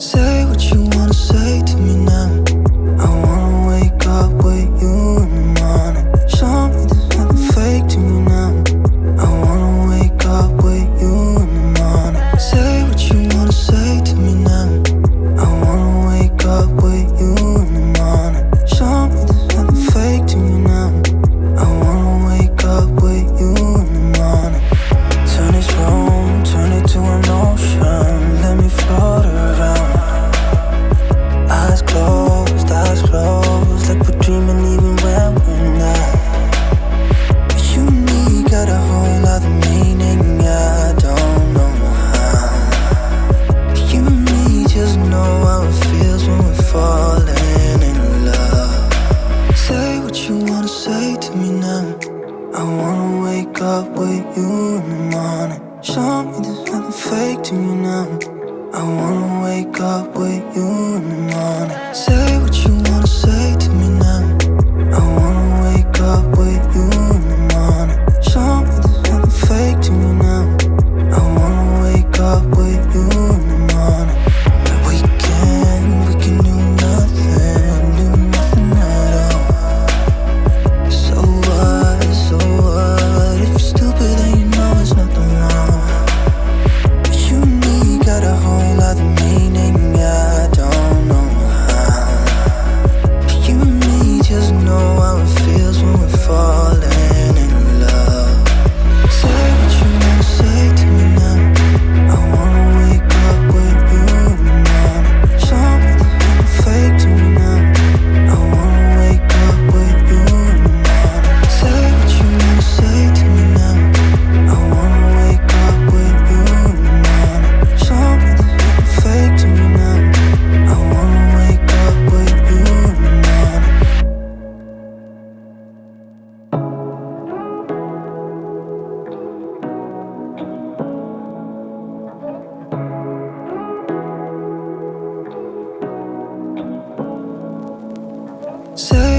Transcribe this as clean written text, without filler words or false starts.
Say what you wanna say to me now. I wanna wake up with you in the morning. Show me there's nothing fake to me now. I wanna wake up with you in the morning. Say what you wanna say to me now. I wanna wake up with you in the morning. Show me there's nothing fake to me now. I wanna wake up with you in the morning. Turn this room, turn it to an ocean. Let me float around. Eyes closed, like we're dreaming even when we're not. But you and me got a whole other meaning, I don't know how. But you and me just know how it feels when we're falling in love. Say what you wanna say to me now. I wanna wake up with you in the morning. Show me there's nothing fake to me now. I wanna wake up with you in the morning. Say what you wanna say to me now. I wanna wake up with you in the morning. Show me there's nothing fake to me now. I wanna wake up with you in the morning. And we can do nothing at all. So what, if you're stupid then you know it's nothing wrong. But you and me got a whole other meaning, I don't know how. But you and me just know how it feels when we're falling in love. Say what you wanna say to me now. I wanna wake up with you in the morning. Show me there's nothing fake to me now. I wanna wake up with you in the morning. Say what you wanna say to me now. I wanna wake up with you in the morning. Show me there's nothing fake to me now. I wanna wake up with you in the morning. Say